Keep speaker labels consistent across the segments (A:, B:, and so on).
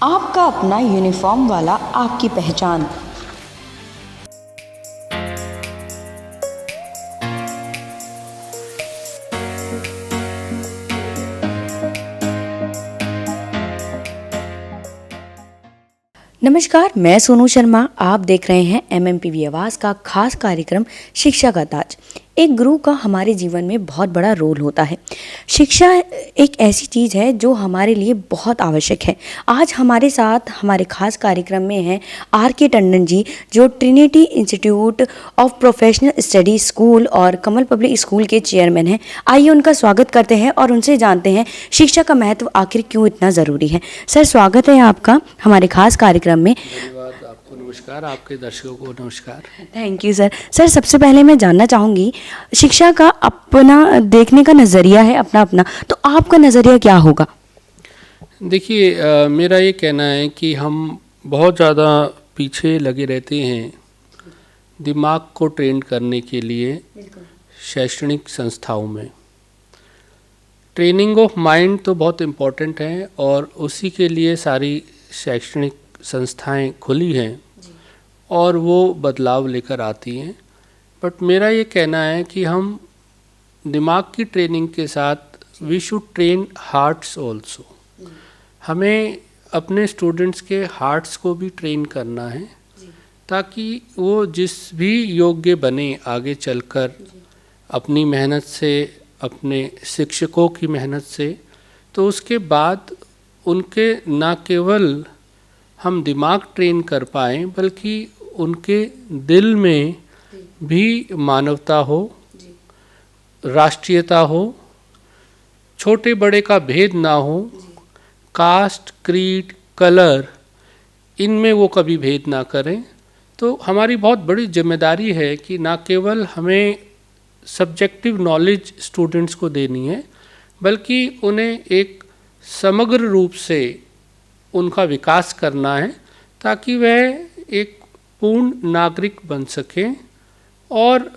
A: आपका अपना यूनिफॉर्म वाला, आपकी पहचान। नमस्कार, मैं सोनू शर्मा। आप देख रहे हैं MMPV आवाज़ का खास कार्यक्रम शिक्षा का ताज। एक गुरु का हमारे जीवन में बहुत बड़ा रोल होता है। शिक्षा एक ऐसी चीज़ है जो हमारे लिए बहुत आवश्यक है। आज हमारे साथ हमारे खास कार्यक्रम में हैं RK टंडन जी, जो Trinity institute of professional study school और कमल पब्लिक स्कूल के चेयरमैन हैं। आइए उनका स्वागत करते हैं और उनसे जानते हैं शिक्षा का महत्व आखिर क्यों इतना ज़रूरी है। सर, स्वागत है आपका हमारे खास कार्यक्रम में।
B: धन्यवाद आपको, नमस्कार, आपके दर्शकों को नमस्कार।
A: Thank you sir. सर, सबसे पहले मैं जानना चाहूँगी, शिक्षा का अपना देखने का नज़रिया है अपना अपना, तो आपका नज़रिया क्या होगा?
B: देखिए, मेरा ये कहना है कि हम बहुत ज़्यादा पीछे लगे रहते हैं दिमाग को ट्रेन करने के लिए शैक्षणिक संस्थाओं में। ट्रेनिंग ऑफ माइंड तो बहुत इम्पोर्टेंट है और उसी के लिए सारी शैक्षणिक संस्थाएं खुली हैं और वो बदलाव लेकर आती हैं। बट मेरा ये कहना है कि हम दिमाग की ट्रेनिंग के साथ we should train hearts also. हमें अपने स्टूडेंट्स के हार्ट्स को भी ट्रेन करना है ताकि वो जिस भी योग्य बने आगे चलकर अपनी मेहनत से, अपने शिक्षकों की मेहनत से, तो उसके बाद उनके ना केवल हम दिमाग ट्रेन कर पाएँ बल्कि उनके दिल में भी मानवता हो, राष्ट्रीयता हो, छोटे बड़े का भेद ना हो, कास्ट, क्रीड, कलर, इनमें वो कभी भेद ना करें। तो हमारी बहुत बड़ी जिम्मेदारी है कि ना केवल हमें सब्जेक्टिव नॉलेज स्टूडेंट्स को देनी है बल्कि उन्हें एक समग्र रूप से उनका विकास करना है ताकि वह एक पूर्ण नागरिक बन सकें और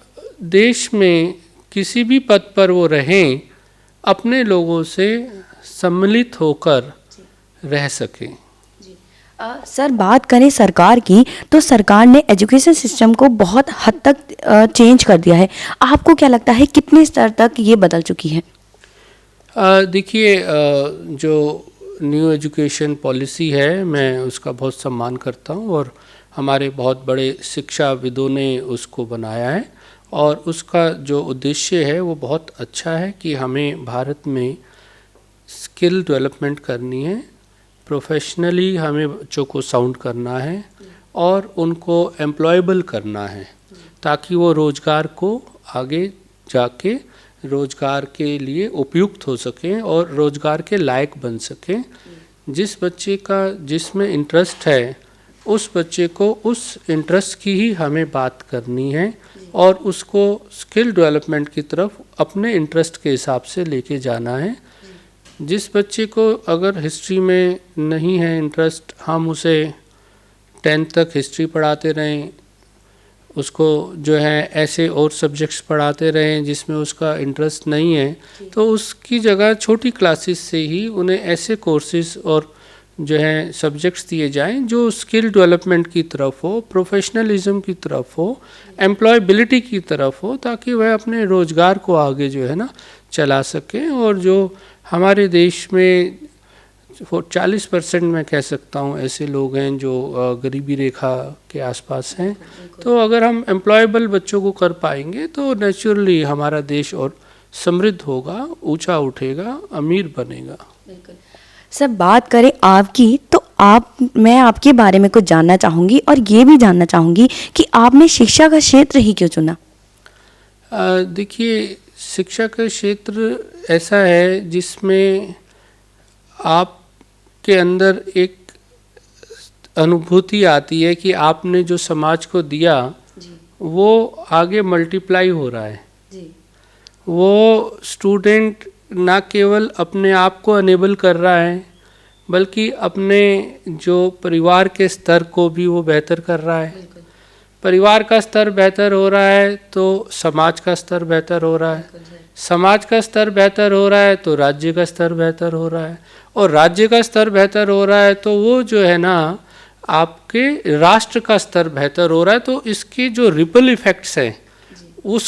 B: देश में किसी भी पद पर वो रहें अपने लोगों से सम्मिलित होकर रह सकें।
A: सर, बात करें सरकार की, तो सरकार ने एजुकेशन सिस्टम को बहुत हद तक चेंज कर दिया है। आपको क्या लगता है कितने स्तर तक ये बदल चुकी है?
B: देखिए, जो न्यू एजुकेशन पॉलिसी है मैं उसका बहुत सम्मान करता हूँ और हमारे बहुत बड़े शिक्षाविदों ने उसको बनाया है और उसका जो उद्देश्य है वो बहुत अच्छा है कि हमें भारत में स्किल डेवलपमेंट करनी है, प्रोफेशनली हमें बच्चों को साउंड करना है और उनको एम्प्लॉयबल करना है ताकि वो रोज़गार को आगे जाके रोज़गार के लिए उपयुक्त हो सकें और रोज़गार के लायक बन सकें। जिस बच्चे का जिसमें इंटरेस्ट है उस बच्चे को उस इंटरेस्ट की ही हमें बात करनी है और उसको स्किल डेवलपमेंट की तरफ अपने इंटरेस्ट के हिसाब से लेके जाना है। जिस बच्चे को अगर हिस्ट्री में नहीं है इंटरेस्ट, हम उसे 10th तक हिस्ट्री पढ़ाते रहें, उसको जो है ऐसे और सब्जेक्ट्स पढ़ाते रहें जिसमें उसका इंटरेस्ट नहीं है, तो उसकी जगह छोटी क्लासेस से ही उन्हें ऐसे कोर्सेज और जो है सब्जेक्ट्स दिए जाएं जो स्किल डेवलपमेंट की तरफ हो, प्रोफेशनलिज्म की तरफ हो, एम्प्लॉयबिलिटी की तरफ हो, ताकि वह अपने रोज़गार को आगे जो है ना चला सकें। और जो हमारे देश में 40% मैं कह सकता हूँ ऐसे लोग हैं जो गरीबी रेखा के आसपास हैं, तो अगर हम एम्प्लॉयबल बच्चों को कर पाएंगे तो नेचुरली हमारा देश और समृद्ध होगा, ऊंचा उठेगा, अमीर बनेगा।
A: सर, बात करें आपकी, तो मैं आपके बारे में कुछ जानना चाहूँगी और ये भी जानना चाहूँगी कि आपने शिक्षा का क्षेत्र ही क्यों चुना?
B: देखिए, शिक्षा का क्षेत्र ऐसा है जिसमें आप के अंदर एक अनुभूति आती है कि आपने जो समाज को दिया वो आगे मल्टीप्लाई हो रहा है। वो स्टूडेंट ना केवल अपने आप को अनेबल कर रहा है बल्कि अपने जो परिवार के स्तर को भी वो बेहतर कर रहा है। परिवार का स्तर बेहतर हो रहा है तो समाज का स्तर बेहतर हो रहा है, समाज का स्तर बेहतर हो रहा है तो राज्य का स्तर बेहतर हो रहा है, और राज्य का स्तर बेहतर हो रहा है तो वो जो है ना आपके राष्ट्र का स्तर बेहतर हो रहा है। तो इसके जो रिपल इफ़ेक्ट्स हैं वो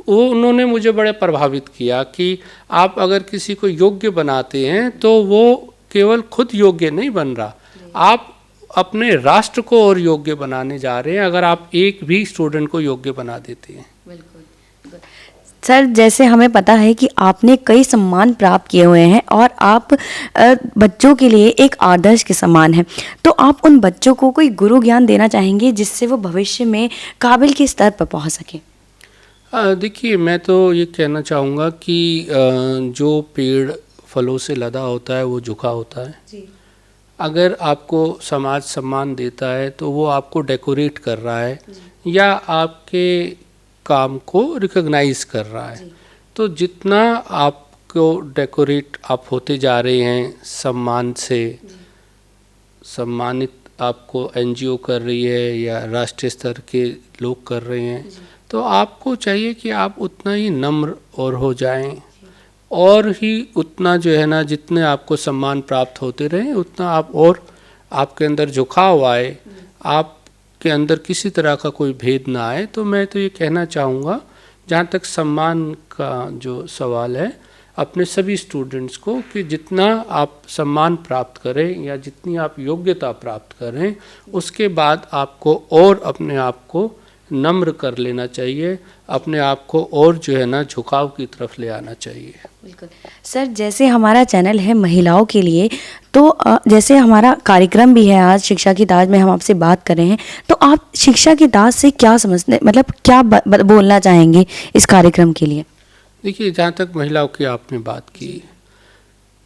B: उन्होंने मुझे बड़े प्रभावित किया कि आप अगर किसी को योग्य बनाते हैं तो वो केवल खुद योग्य नहीं बन रहा, आप अपने राष्ट्र को और योग्य बनाने जा रहे हैं अगर आप एक भी स्टूडेंट को योग्य बना देते हैं।
A: बिल्कुल सर, जैसे हमें पता है कि आपने कई सम्मान प्राप्त किए हुए हैं और आप बच्चों के लिए एक आदर्श के समान हैं, तो आप उन बच्चों को कोई गुरु ज्ञान देना चाहेंगे जिससे वो भविष्य में काबिल के स्तर पर पहुंच सके?
B: देखिए, मैं तो ये कहना चाहूँगा कि जो पेड़ फलों से लदा होता है वो झुका होता है जी। अगर आपको समाज सम्मान देता है तो वो आपको डेकोरेट कर रहा है या आपके काम को रिकॉग्नाइज कर रहा है। तो जितना आपको डेकोरेट आप होते जा रहे हैं सम्मान से, सम्मानित आपको एनजीओ कर रही है या राष्ट्रीय स्तर के लोग कर रहे हैं, तो आपको चाहिए कि आप उतना ही नम्र और हो जाएं और ही उतना जो है ना जितने आपको सम्मान प्राप्त होते रहें उतना आप और आपके अंदर झुकाव आए, आपके अंदर किसी तरह का कोई भेद ना आए। तो मैं तो ये कहना चाहूँगा, जहाँ तक सम्मान का जो सवाल है, अपने सभी स्टूडेंट्स को कि जितना आप सम्मान प्राप्त करें या जितनी आप योग्यता प्राप्त करें उसके बाद आपको और अपने आप को नम्र कर लेना चाहिए, अपने आप को और जो है ना झुकाव की तरफ ले आना चाहिए।
A: बिल्कुल सर, जैसे हमारा चैनल है महिलाओं के लिए, तो जैसे हमारा कार्यक्रम भी है आज शिक्षा की ताज में हम आपसे बात कर रहे हैं, तो आप शिक्षा की ताज से क्या समझते, मतलब क्या बोलना चाहेंगे इस कार्यक्रम के लिए?
B: देखिए, जहाँ तक महिलाओं की आपने बात की,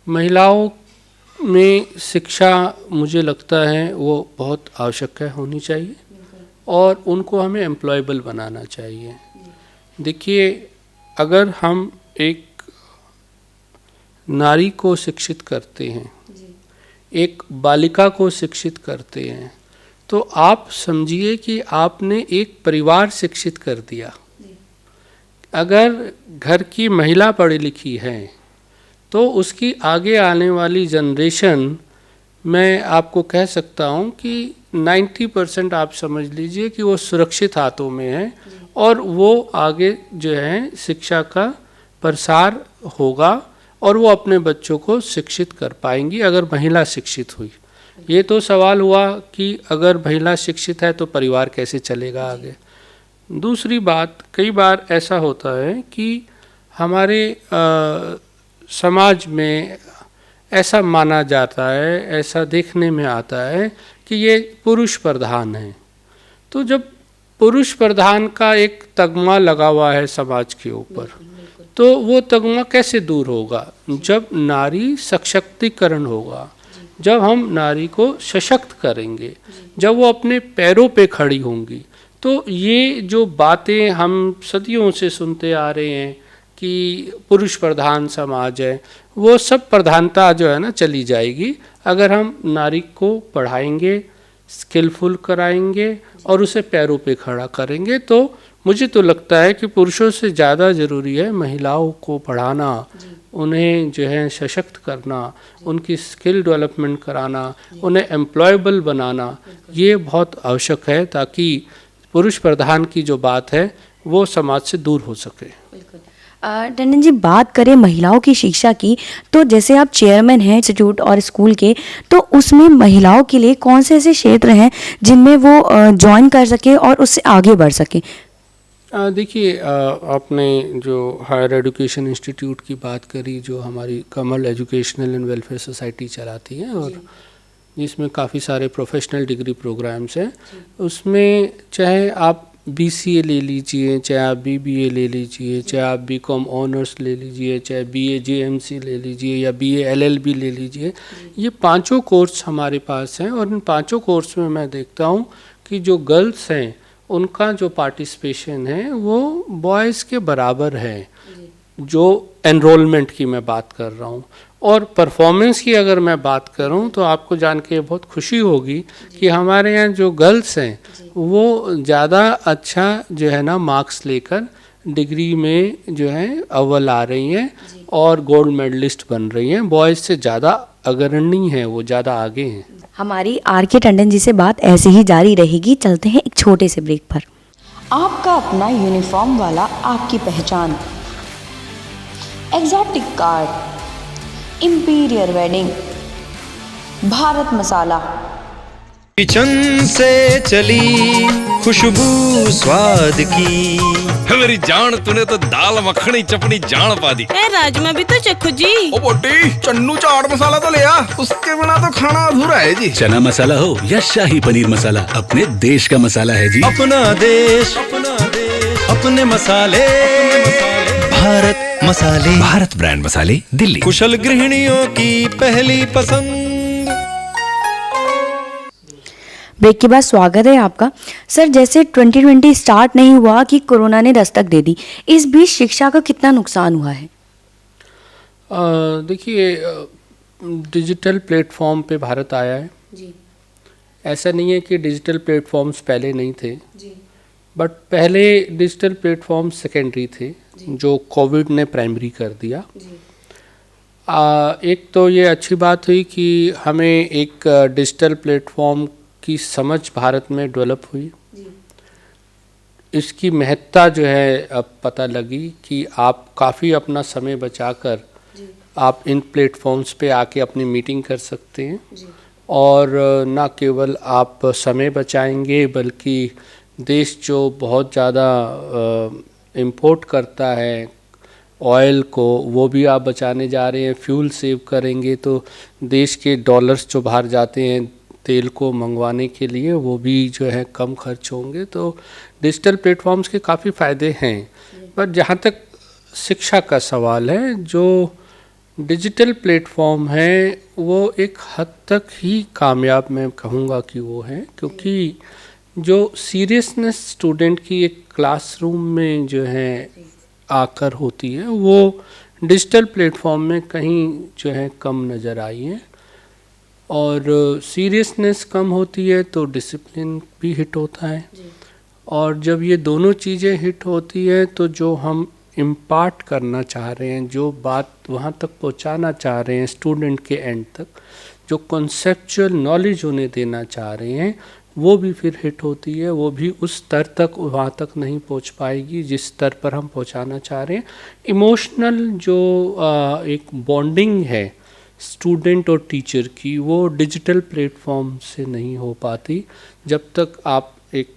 B: महिलाओं में शिक्षा मुझे लगता है वो बहुत आवश्यक है, होनी चाहिए और उनको हमें एम्प्लॉयबल बनाना चाहिए। देखिए, अगर हम एक नारी को शिक्षित करते हैं, एक बालिका को शिक्षित करते हैं, तो आप समझिए कि आपने एक परिवार शिक्षित कर दिया। अगर घर की महिला पढ़ी लिखी है तो उसकी आगे आने वाली जनरेशन, मैं आपको कह सकता हूँ कि 90% आप समझ लीजिए कि वो सुरक्षित हाथों में है और वो आगे जो है शिक्षा का प्रसार होगा और वो अपने बच्चों को शिक्षित कर पाएंगी अगर महिला शिक्षित हुई। ये तो सवाल हुआ कि अगर महिला शिक्षित है तो परिवार कैसे चलेगा आगे। दूसरी बात, कई बार ऐसा होता है कि हमारे समाज में ऐसा माना जाता है, ऐसा देखने में आता है कि ये पुरुष प्रधान है। तो जब पुरुष प्रधान का एक तगमा लगा हुआ है समाज के ऊपर, तो वो तगमा कैसे दूर होगा? जब नारी सशक्तिकरण होगा, जब हम नारी को सशक्त करेंगे, जब वो अपने पैरों पे खड़ी होंगी, तो ये जो बातें हम सदियों से सुनते आ रहे हैं कि पुरुष प्रधान समाज है, वो सब प्रधानता जो है ना चली जाएगी अगर हम नारी को पढ़ाएंगे, स्किलफुल कराएंगे और उसे पैरों पे खड़ा करेंगे। तो मुझे तो लगता है कि पुरुषों से ज़्यादा ज़रूरी है महिलाओं को पढ़ाना, उन्हें जो है सशक्त करना, उनकी स्किल डेवलपमेंट कराना, उन्हें एम्प्लॉयबल बनाना, ये बहुत आवश्यक है ताकि पुरुष प्रधान की जो बात है वो समाज से दूर हो सके।
A: टंडन जी, बात करें महिलाओं की शिक्षा की, तो जैसे आप चेयरमैन हैं इंस्टीट्यूट और स्कूल के, तो उसमें महिलाओं के लिए कौन से ऐसे क्षेत्र हैं जिनमें वो ज्वाइन कर सके और उससे आगे बढ़ सके?
B: देखिए, आपने जो हायर एजुकेशन इंस्टीट्यूट की बात करी, जो हमारी कमल एजुकेशनल एंड वेलफेयर सोसाइटी चलाती है और जिसमें काफ़ी सारे प्रोफेशनल डिग्री प्रोग्राम्स हैं, उसमें चाहे आप BCA ले लीजिए, चाहे आप BBA ले लीजिए, चाहे आप BCom ऑनर्स ले लीजिए, चाहे BA JMC ले लीजिए या BA LLB ले लीजिए, ये पांचों कोर्स हमारे पास हैं और इन पांचों कोर्स में मैं देखता हूँ कि जो गर्ल्स हैं उनका जो पार्टिसिपेशन है वो बॉयज़ के बराबर है। जो एनरोलमेंट की मैं बात कर रहा हूँ, और परफॉर्मेंस की अगर मैं बात करूं तो आपको जान के बहुत खुशी होगी कि हमारे यहाँ जो गर्ल्स हैं वो ज़्यादा अच्छा जो है ना मार्क्स लेकर डिग्री में जो है अव्वल आ रही हैं और गोल्ड मेडलिस्ट बन रही हैं। बॉयज़ से ज़्यादा अग्रणी हैं, वो ज़्यादा आगे हैं।
A: हमारी आर के टंडन जी से बात ऐसे ही जारी रहेगी। चलते हैं एक छोटे से ब्रेक पर। आपका अपना यूनिफॉर्म वाला, आपकी पहचान, exotic car, imperial wedding, Bharat Masala.
C: Kitchen से चली खुशबू स्वाद की।
D: मेरी जान, तूने तो दाल मखनी चपनी जान पा दी।
E: ए राजमा भी तो चखो जी।
D: ओ बोटी, चन्नू चाट मसाला तो ले आ, उसके बिना तो खाना अधूरा है जी।
F: चना मसाला हो या शाही पनीर मसाला, अपने देश का मसाला है जी।
C: अपना देश अपने मसाले, भारत मसाले,
F: भारत ब्रांड मसाले, दिल्ली।
C: कुशल गृहिणियों की पहली पसंद।
A: ब्रेक के बाद स्वागत है आपका। सर, जैसे 2020 स्टार्ट नहीं हुआ कि कोरोना ने दस्तक दे दी, इस बीच शिक्षा का कितना नुकसान हुआ है?
B: देखिए, डिजिटल प्लेटफॉर्म पे भारत आया है
A: जी।
B: ऐसा नहीं है कि डिजिटल प्लेटफॉर्म्स पहले नहीं थे जी। बट पहले डिजिटल प्लेटफॉर्म सेकेंडरी थे जो कोविड ने प्राइमरी कर दिया जी। एक तो ये अच्छी बात हुई कि हमें एक डिजिटल प्लेटफॉर्म की समझ भारत में डेवलप हुई जी। इसकी महत्ता जो है अब पता लगी कि आप काफ़ी अपना समय बचाकर आप इन प्लेटफॉर्म्स पे आके अपनी मीटिंग कर सकते हैं जी। और ना केवल आप समय बचाएंगे बल्कि देश जो बहुत ज़्यादा इंपोर्ट करता है ऑयल को, वो भी आप बचाने जा रहे हैं। फ्यूल सेव करेंगे तो देश के डॉलर्स जो बाहर जाते हैं तेल को मंगवाने के लिए, वो भी जो है कम खर्च होंगे। तो डिजिटल प्लेटफॉर्म्स के काफ़ी फ़ायदे हैं। पर जहाँ तक शिक्षा का सवाल है, जो डिजिटल प्लेटफॉर्म है वो एक हद तक ही कामयाब मैं कहूँगा कि वो है, क्योंकि जो सीरियसनेस स्टूडेंट की एक क्लासरूम में जो है आकर होती है, वो डिजिटल प्लेटफॉर्म में कहीं जो है कम नज़र आई है। और सीरियसनेस कम होती है तो डिसिप्लिन भी हिट होता है। और जब ये दोनों चीज़ें हिट होती है तो जो हम इम्पार्ट करना चाह रहे हैं, जो बात वहाँ तक पहुँचाना चाह रहे हैं स्टूडेंट के एंड तक, जो कॉन्सेप्चुअल नॉलेज उन्हें देना चाह रहे हैं, वो भी फिर हिट होती है। वो भी उस स्तर तक वहाँ तक नहीं पहुँच पाएगी जिस स्तर पर हम पहुँचाना चाह रहे हैं। इमोशनल जो एक बॉन्डिंग है स्टूडेंट और टीचर की, वो डिजिटल प्लेटफॉर्म से नहीं हो पाती जब तक आप एक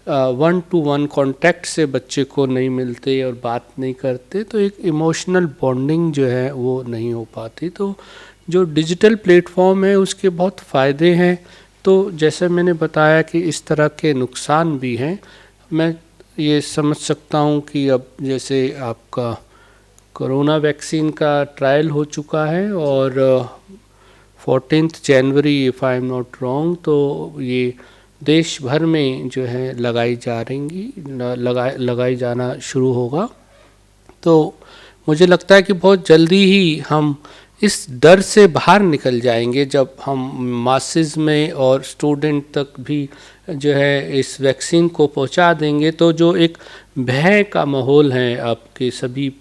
B: 1-to-1 कांटेक्ट से बच्चे को नहीं मिलते और बात नहीं करते, तो एक इमोशनल बॉन्डिंग जो है वो नहीं हो पाती। तो जो डिजिटल प्लेटफॉर्म है उसके बहुत फ़ायदे हैं। तो जैसे मैंने बताया कि इस तरह के नुकसान भी हैं। मैं ये समझ सकता हूँ कि अब जैसे आपका कोरोना वैक्सीन का ट्रायल हो चुका है और 14 जनवरी if I am not wrong, तो ये देश भर में जो है लगाई जाना शुरू होगा। तो मुझे लगता है कि बहुत जल्दी ही हम इस डर से बाहर निकल जाएंगे जब हम मासेस में और स्टूडेंट तक भी जो है इस वैक्सीन को पहुंचा देंगे। तो जो एक भय का माहौल है आपके सभी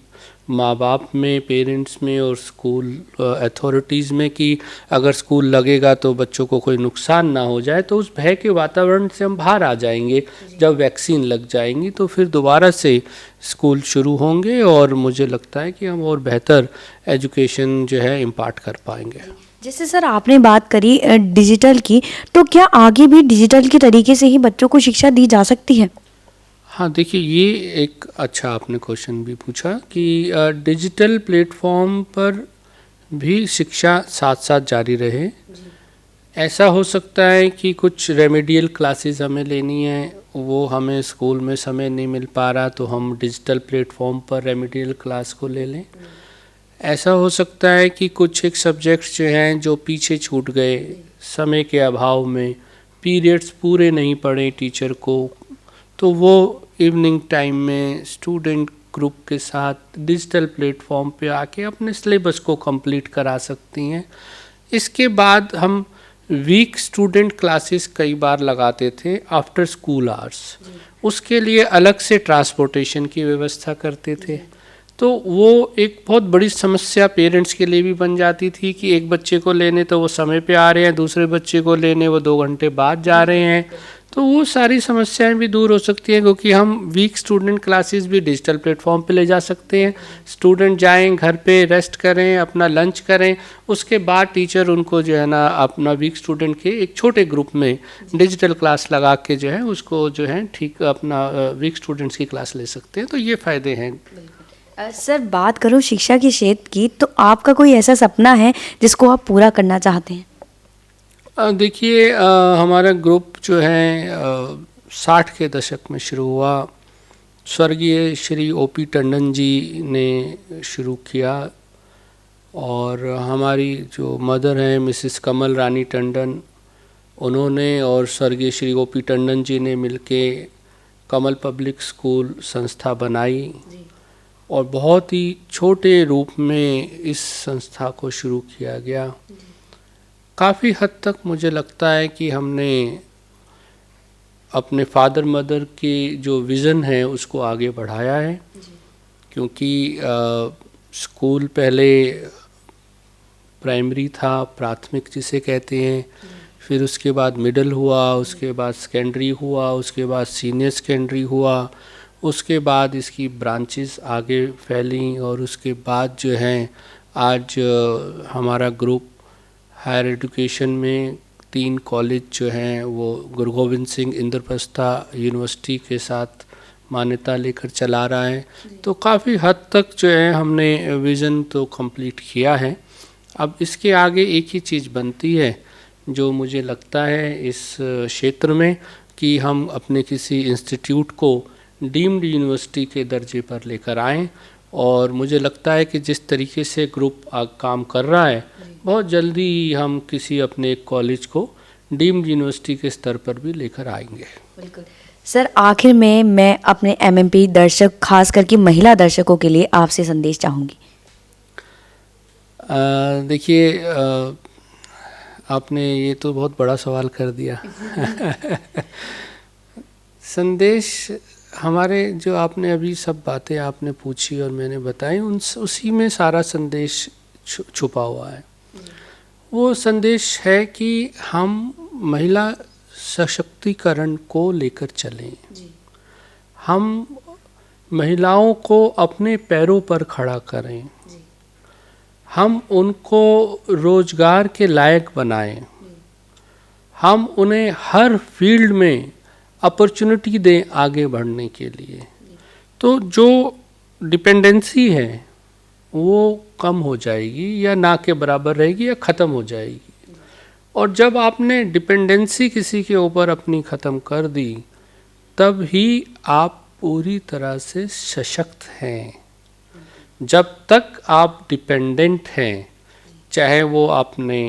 B: माँ बाप में, पेरेंट्स में और स्कूल अथॉरिटीज़ में कि अगर स्कूल लगेगा तो बच्चों को कोई नुकसान ना हो जाए, तो उस भय के वातावरण से हम बाहर आ जाएंगे। जब वैक्सीन लग जाएंगी तो फिर दोबारा से स्कूल शुरू होंगे और मुझे लगता है कि हम और बेहतर एजुकेशन जो है इम्पार्ट कर पाएंगे।
A: जैसे सर आपने बात करी डिजिटल की, तो क्या आगे भी डिजिटल के तरीके से ही बच्चों को शिक्षा दी जा सकती है?
B: हाँ, देखिए, ये एक अच्छा आपने क्वेश्चन भी पूछा कि डिजिटल प्लेटफॉर्म पर भी शिक्षा साथ साथ जारी रहे। ऐसा हो सकता है कि कुछ रेमेडियल क्लासेस हमें लेनी है, वो हमें स्कूल में समय नहीं मिल पा रहा, तो हम डिजिटल प्लेटफॉर्म पर रेमेडियल क्लास को ले लें। ऐसा हो सकता है कि कुछ एक सब्जेक्ट्स जो हैं जो पीछे छूट गए समय के अभाव में, पीरियड्स पूरे नहीं पड़े टीचर को, तो वो इवनिंग टाइम में स्टूडेंट ग्रुप के साथ डिजिटल प्लेटफॉर्म पे आके अपने सिलेबस को कंप्लीट करा सकती हैं। इसके बाद हम वीक स्टूडेंट क्लासेस कई बार लगाते थे आफ्टर स्कूल आवर्स, उसके लिए अलग से ट्रांसपोर्टेशन की व्यवस्था करते थे। तो वो एक बहुत बड़ी समस्या पेरेंट्स के लिए भी बन जाती थी कि एक बच्चे को लेने तो वो समय पे आ रहे हैं, दूसरे बच्चे को लेने वो 2 घंटे बाद जा रहे हैं। तो वो सारी समस्याएं भी दूर हो सकती हैं, क्योंकि हम वीक स्टूडेंट क्लासेस भी डिजिटल प्लेटफॉर्म पे ले जा सकते हैं। स्टूडेंट जाएं, घर पे रेस्ट करें, अपना लंच करें, उसके बाद टीचर उनको जो है ना अपना वीक स्टूडेंट के एक छोटे ग्रुप में डिजिटल क्लास लगा के जो है उसको जो है ठीक अपना वीक स्टूडेंट्स की क्लास ले सकते हैं। तो ये फ़ायदे हैं।
A: सर, बात करूं शिक्षा के क्षेत्र की, तो आपका कोई ऐसा सपना है जिसको आप पूरा करना चाहते हैं?
B: देखिए, हमारा ग्रुप जो है 60 के दशक में शुरू हुआ। स्वर्गीय श्री O.P. टंडन जी ने शुरू किया और हमारी जो मदर हैं मिसिस कमल रानी टंडन, उन्होंने और स्वर्गीय श्री O.P. टंडन जी ने मिलके कमल पब्लिक स्कूल संस्था बनाई और बहुत ही छोटे रूप में इस संस्था को शुरू किया गया। काफ़ी हद तक मुझे लगता है कि हमने अपने फादर मदर की जो विज़न है उसको आगे बढ़ाया है, क्योंकि स्कूल पहले प्राइमरी था, प्राथमिक जिसे कहते हैं, फिर उसके बाद मिडिल हुआ, उसके बाद सेकेंडरी हुआ, उसके बाद सीनियर सेकेंडरी हुआ, उसके बाद इसकी ब्रांचेस आगे फैली और उसके बाद जो है आज हमारा ग्रुप हायर एजुकेशन में 3 कॉलेज जो हैं वो गुरु गोविंद सिंह इंद्रप्रस्था यूनिवर्सिटी के साथ मान्यता लेकर चला रहा है। तो काफ़ी हद तक जो है हमने विज़न तो कंप्लीट किया है। अब इसके आगे एक ही चीज़ बनती है जो मुझे लगता है इस क्षेत्र में, कि हम अपने किसी इंस्टीट्यूट को डीम्ड यूनिवर्सिटी के दर्जे पर लेकर आएँ। और मुझे लगता है कि जिस तरीके से ग्रुप काम कर रहा है, बहुत जल्दी हम किसी अपने एक कॉलेज को डीम्ड यूनिवर्सिटी के स्तर पर भी लेकर आएंगे।
A: बिल्कुल सर, आखिर में मैं अपने MMP दर्शक, खास करके महिला दर्शकों के लिए आपसे संदेश चाहूँगी।
B: देखिए, आपने ये तो बहुत बड़ा सवाल कर दिया। संदेश हमारे जो आपने अभी सब बातें आपने पूछी और मैंने बताई, उसी में सारा संदेश छुपा हुआ है। वो संदेश है कि हम महिला सशक्तिकरण को लेकर चलें। हम महिलाओं को अपने पैरों पर खड़ा करें। हम उनको रोजगार के लायक बनाएं। हम उन्हें हर फील्ड में अपॉर्चुनिटी दें आगे बढ़ने के लिए। तो जो डिपेंडेंसी है वो कम हो जाएगी या ना के बराबर रहेगी या ख़त्म हो जाएगी। और जब आपने डिपेंडेंसी किसी के ऊपर अपनी ख़त्म कर दी, तब ही आप पूरी तरह से सशक्त हैं। जब तक आप डिपेंडेंट हैं, चाहे वो अपने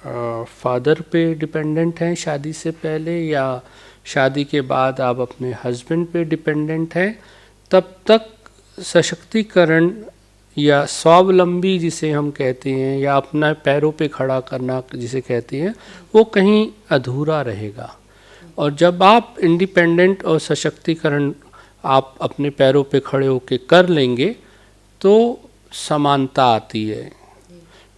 B: फादर पे डिपेंडेंट हैं शादी से पहले या शादी के बाद आप अपने हस्बैंड पे डिपेंडेंट हैं, तब तक सशक्तिकरण या स्वावलंबी जिसे हम कहते हैं या अपना पैरों पे खड़ा करना जिसे कहते हैं, वो कहीं अधूरा रहेगा। और जब आप इंडिपेंडेंट और सशक्तिकरण आप अपने पैरों पे खड़े होकर कर लेंगे तो समानता आती है।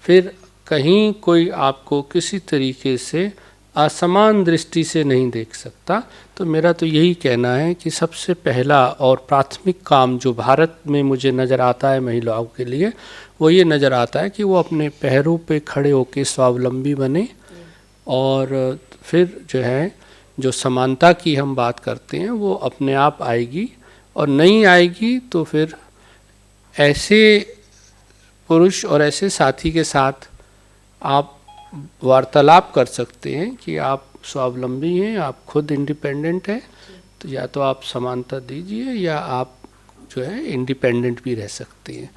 B: फिर कहीं कोई आपको किसी तरीके से असमान दृष्टि से नहीं देख सकता। तो मेरा तो यही कहना है कि सबसे पहला और प्राथमिक काम जो भारत में मुझे नज़र आता है महिलाओं के लिए, वो ये नज़र आता है कि वो अपने पैरों पे खड़े होकर स्वावलंबी बने। और फिर जो है जो समानता की हम बात करते हैं वो अपने आप आएगी। और नहीं आएगी तो फिर ऐसे पुरुष और ऐसे साथी के साथ आप वार्तालाप कर सकते हैं कि आप स्वावलंबी हैं, आप खुद इंडिपेंडेंट हैं, तो या तो आप समानता दीजिए या आप जो है इंडिपेंडेंट भी रह सकते हैं।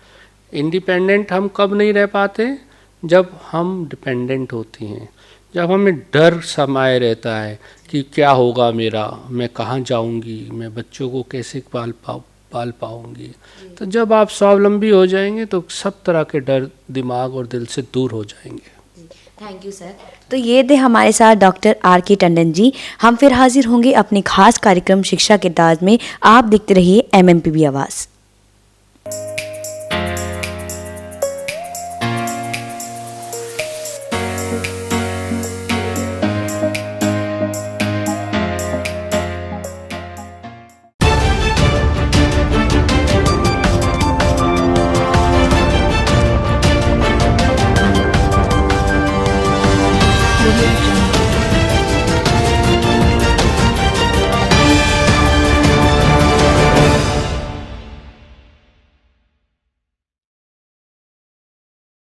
B: इंडिपेंडेंट हम कब नहीं रह पाते? जब हम डिपेंडेंट होते हैं, जब हमें डर समाये रहता है कि क्या होगा मेरा, मैं कहाँ जाऊंगी, मैं बच्चों को कैसे पाल पाऊंगी। तो जब आप स्वावलंबी हो जाएंगे तो सब तरह के डर दिमाग और दिल से दूर हो जाएंगे।
A: Thank you sir. तो ये थे हमारे साथ डॉक्टर आर के टंडन जी। हम फिर हाजिर होंगे अपने खास कार्यक्रम शिक्षा के ताज में। आप देखते रहिए MMPV आवाज़।
E: Audio Jungle.